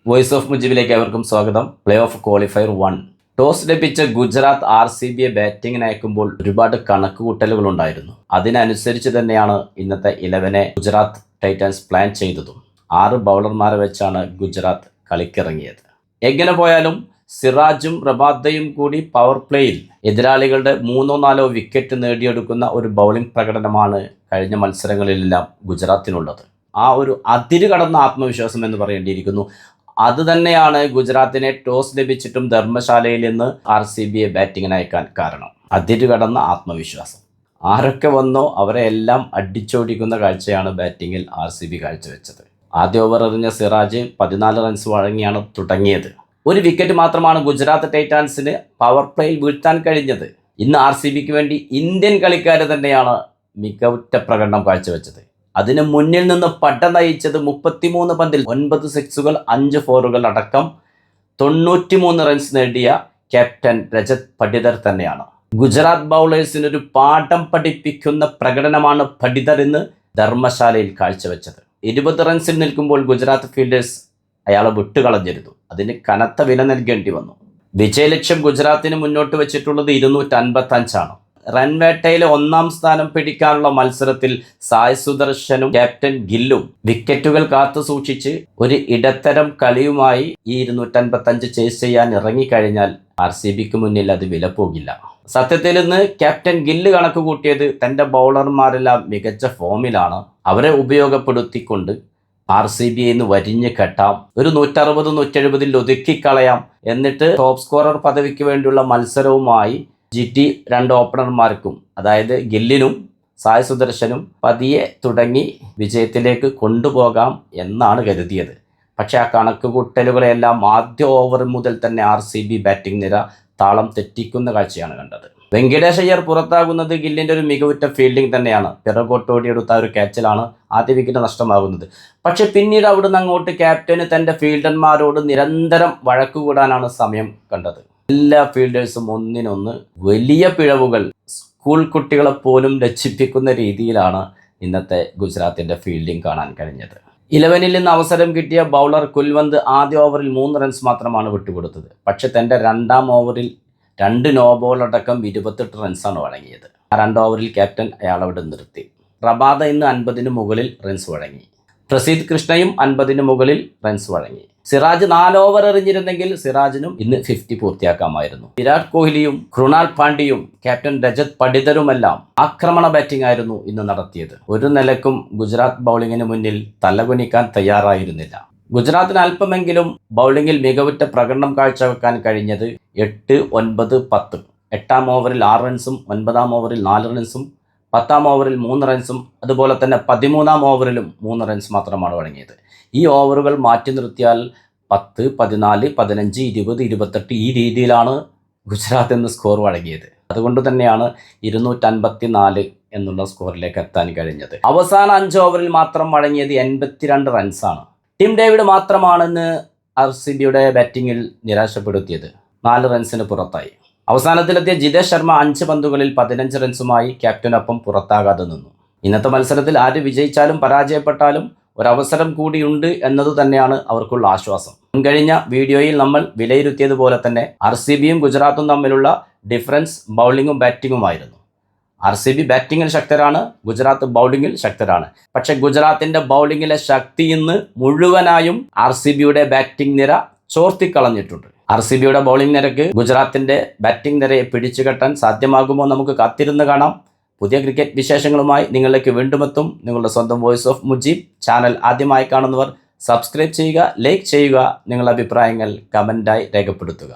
Voice of മുജീബിലേക്ക് ഏവർക്കും സ്വാഗതം. Play off qualifier 1 toss ലഭിച്ച ഗുജറാത്ത് RCBയെ ബാറ്റിങ്ങിന് അയക്കുമ്പോൾ ഒരുപാട് കണക്കുകൂട്ടലുകൾ ഉണ്ടായിരുന്നു. അതിനനുസരിച്ച് തന്നെയാണ് ഇന്നത്തെ 11 ഗുജറാത്ത് ടൈറ്റൻസ് പ്ലാൻ ചെയ്തതും. 6 ബൗളർമാരെ വെച്ചാണ് ഗുജറാത്ത് കളിക്കിറങ്ങിയത്. എങ്ങനെ പോയാലും സിറാജും റബാദയും കൂടി പവർ പ്ലേയിൽ എതിരാളികളുടെ 3-4 വിക്കറ്റ് നേടിയെടുക്കുന്ന ഒരു ബൗളിംഗ് പ്രകടനമാണ് കഴിഞ്ഞ മത്സരങ്ങളിലെല്ലാം ഗുജറാത്തിനുള്ളത്. ആ ഒരു അതിര് കടന്ന ആത്മവിശ്വാസം എന്ന് പറയേണ്ടിയിരിക്കുന്നു. അതുതന്നെയാണ് ഗുജറാത്തിനെ ടോസ് ലഭിച്ചിട്ടും ധർമ്മശാലയിൽ നിന്ന് RCBയെ ബാറ്റിങ്ങിന് അയക്കാൻ കാരണം. അതിര് കടന്ന ആത്മവിശ്വാസം. ആരൊക്കെ വന്നോ അവരെ എല്ലാം അടിച്ചോടിക്കുന്ന കാഴ്ചയാണ് ബാറ്റിങ്ങിൽ RCB കാഴ്ചവെച്ചത്. ആദ്യ ഓവർ എറിഞ്ഞ സിറാജ് 14 റൺസ് വഴങ്ങിയാണ് തുടങ്ങിയത്. ഒരു വിക്കറ്റ് മാത്രമാണ് ഗുജറാത്ത് ടൈറ്റാൻസിന് പവർ പ്ലേയിൽ വീഴ്ത്താൻ കഴിഞ്ഞത്. ഇന്ന് RCBക്ക് വേണ്ടി ഇന്ത്യൻ കളിക്കാർ തന്നെയാണ് മികവുറ്റ പ്രകടനം കാഴ്ചവെച്ചത്. അതിന് മുന്നിൽ നിന്ന് പട നയിച്ചത് 33 പന്തിൽ 9 സിക്സുകൾ 5 ഫോറുകൾ അടക്കം 93 റൺസ് നേടിയ ക്യാപ്റ്റൻ രജത് പടിദർ തന്നെയാണ്. ഗുജറാത്ത് ബൗളേഴ്സിനൊരു പാഠം പഠിപ്പിക്കുന്ന പ്രകടനമാണ് പടിദർ ഇന്ന് ധർമ്മശാലയിൽ കാഴ്ചവെച്ചത്. 20 റൺസിൽ നിൽക്കുമ്പോൾ ഗുജറാത്ത് ഫീൽഡേഴ്സ് അയാളെ വിട്ടുകളഞ്ഞിരുന്നു. അതിന് കനത്ത വില നൽകേണ്ടി വന്നു. വിജയലക്ഷ്യം ഗുജറാത്തിന് മുന്നോട്ട് വെച്ചിട്ടുള്ളത് 255 റൺവേട്ടയിലെ 1-ാം സ്ഥാനം പിടിക്കാനുള്ള മത്സരത്തിൽ സായ് സുദർശനും ക്യാപ്റ്റൻ ഗില്ലും വിക്കറ്റുകൾ കാത്തു സൂക്ഷിച്ച് ഒരു ഇടത്തരം കളിയുമായി ഈ 255 ചേസ് ചെയ്യാൻ ഇറങ്ങിക്കഴിഞ്ഞാൽ RCBക്ക് മുന്നിൽ അത് വില പോകില്ല. സത്യത്തിൽ ഇന്ന് ക്യാപ്റ്റൻ ഗില്ല് കണക്ക് കൂട്ടിയത് തൻ്റെ ബൗളർമാരെല്ലാം മികച്ച ഫോമിലാണ്. അവരെ ഉപയോഗപ്പെടുത്തിക്കൊണ്ട് RCBയെ ഇന്ന് വരിഞ്ഞ് കെട്ടാം, ഒരു 160-170 ഒതുക്കിക്കളയാം, എന്നിട്ട് ടോപ്പ് സ്കോറർ പദവിക്ക് വേണ്ടിയുള്ള മത്സരവുമായി GT 2 ഓപ്പണർമാർക്കും, അതായത് ഗില്ലിനും സായ് സുദർശനും പതിയെ തുടങ്ങി വിജയത്തിലേക്ക് കൊണ്ടുപോകാം എന്നാണ് കരുതിയത്. പക്ഷേ ആ കണക്കുകൂട്ടലുകളെല്ലാം ആദ്യ ഓവർ മുതൽ തന്നെ RCB ബാറ്റിംഗ് നിര താളം തെറ്റിക്കുന്ന കാഴ്ചയാണ് കണ്ടത്. വെങ്കടേഷ് അയ്യർ പുറത്താകുന്നത് ഗില്ലിൻ്റെ ഒരു മികവുറ്റ ഫീൽഡിംഗ് തന്നെയാണ്. പിറകോട്ടോടിയെടുത്ത ഒരു ക്യാച്ചിലാണ് ആദ്യ വിക്കറ്റ് നഷ്ടമാകുന്നത്. പക്ഷെ പിന്നീട് അവിടുന്ന് അങ്ങോട്ട് ക്യാപ്റ്റന് തൻ്റെ ഫീൽഡർമാരോട് നിരന്തരം വഴക്കുകൂടാനാണ് സമയം കണ്ടത്. എല്ലാ ഫീൽഡേഴ്സും ഒന്നിനൊന്ന് വലിയ പിഴവുകൾ, സ്കൂൾ കുട്ടികളെ പോലും രക്ഷിപ്പിക്കുന്ന രീതിയിലാണ് ഇന്നത്തെ ഗുജറാത്തിൻ്റെ ഫീൽഡിംഗ് കാണാൻ കഴിഞ്ഞത്. 11-ൽ നിന്ന് അവസരം കിട്ടിയ ബൗളർ കുൽവന്ത് ആദ്യ ഓവറിൽ 3 റൺസ് മാത്രമാണ് വിട്ടുകൊടുത്തത്. പക്ഷെ തൻ്റെ 2-ാം ഓവറിൽ 2 നോ ബോൾ അടക്കം 28 റൺസാണ് വഴങ്ങിയത്. ആ 2 ഓവറിൽ ക്യാപ്റ്റൻ അയാളവിടെ നിർത്തി. റബാദ ഇന്ന് 50-ന് മുകളിൽ റൺസ് വഴങ്ങി. പ്രസീദ് കൃഷ്ണയും 50-ന് മുകളിൽ റൺസ് വഴങ്ങി. സിറാജ് 4 ഓവർ എറിഞ്ഞിരുന്നെങ്കിൽ സിറാജിനും ഇന്ന് 50 പൂർത്തിയാക്കാമായിരുന്നു. വിരാട് കോഹ്ലിയും കൃണാൽ പാണ്ഡ്യയും ക്യാപ്റ്റൻ രജത് പടിദറുമെല്ലാം ആക്രമണ ബാറ്റിംഗ് ആയിരുന്നു ഇന്ന് നടത്തിയത്. ഒരു നിലക്കും ഗുജറാത്ത് ബൗളിങ്ങിന് മുന്നിൽ തലകുനിക്കാൻ തയ്യാറായിരുന്നില്ല. ഗുജറാത്തിന് അല്പമെങ്കിലും ബൗളിങ്ങിൽ മികവുറ്റ പ്രകടനം കാഴ്ചവെക്കാൻ കഴിഞ്ഞത് 8, 9, 10. 8-ാം ഓവറിൽ 6 റൺസും 9-ാം ഓവറിൽ 4 റൺസും 10-ാം ഓവറിൽ 3 റൺസും അതുപോലെ തന്നെ 13-ാം ഓവറിലും 3 റൺസ് മാത്രമാണ് വഴങ്ങിയത്. ഈ ഓവറുകൾ മാറ്റി നിർത്തിയാൽ 10, 14, 15, 20, 28 ഈ രീതിയിലാണ് ഗുജറാത്ത് എന്ന് സ്കോർ വഴങ്ങിയത്. അതുകൊണ്ട് തന്നെയാണ് 254 എന്നുള്ള സ്കോറിലേക്ക് എത്താൻ കഴിഞ്ഞത്. അവസാന 5 ഓവറിൽ മാത്രം വഴങ്ങിയത് 82 റൺസാണ്. ടിം ഡേവിഡ് മാത്രമാണെന്ന് RCBയുടെ ബാറ്റിങ്ങിൽ നിരാശപ്പെടുത്തിയത്. 4 റൺസിന് പുറത്തായി. അവസാനത്തിലെത്തിയ ജിതേഷ് ശർമ്മ 5 പന്തുകളിൽ 15 റൺസുമായി ക്യാപ്റ്റനൊപ്പം പുറത്താകാതെ നിന്നു. ഇന്നത്തെ മത്സരത്തിൽ ആര് വിജയിച്ചാലും പരാജയപ്പെട്ടാലും ഒരവസരം കൂടിയുണ്ട് എന്നത് തന്നെയാണ് അവർക്കുള്ള ആശ്വാസം. മുൻകഴിഞ്ഞ വീഡിയോയിൽ നമ്മൾ വിലയിരുത്തിയതുപോലെ തന്നെ RCBയും ഗുജറാത്തും തമ്മിലുള്ള ഡിഫറൻസ് ബൗളിങ്ങും ബാറ്റിങ്ങുമായിരുന്നു. RCB ബാറ്റിങ്ങിൽ ശക്തരാണ്, ഗുജറാത്ത് ബൗളിങ്ങിൽ ശക്തരാണ്. പക്ഷേ ഗുജറാത്തിൻ്റെ ബൗളിങ്ങിലെ ശക്തി ഇന്ന് മുഴുവനായും RCBയുടെ ബാറ്റിംഗ് നിര ചോർത്തിക്കളഞ്ഞിട്ടുണ്ട്. RCBയുടെ ബൗളിംഗ് നിരക്ക് ഗുജറാത്തിൻ്റെ ബാറ്റിംഗ് നിരയെ പിടിച്ചുകെട്ടാൻ സാധ്യമാകുമോ? നമുക്ക് കാത്തിരുന്ന് കാണാം. പുതിയ ക്രിക്കറ്റ് വിശേഷങ്ങളുമായി നിങ്ങളിലേക്ക് വീണ്ടും എത്തും. നിങ്ങളുടെ സ്വന്തം വോയിസ് ഓഫ് മുജീബ്. ചാനൽ ആദ്യമായി കാണുന്നവർ സബ്സ്ക്രൈബ് ചെയ്യുക, ലൈക്ക് ചെയ്യുക, നിങ്ങളുടെ അഭിപ്രായങ്ങൾ കമൻറ്റായി രേഖപ്പെടുത്തുക.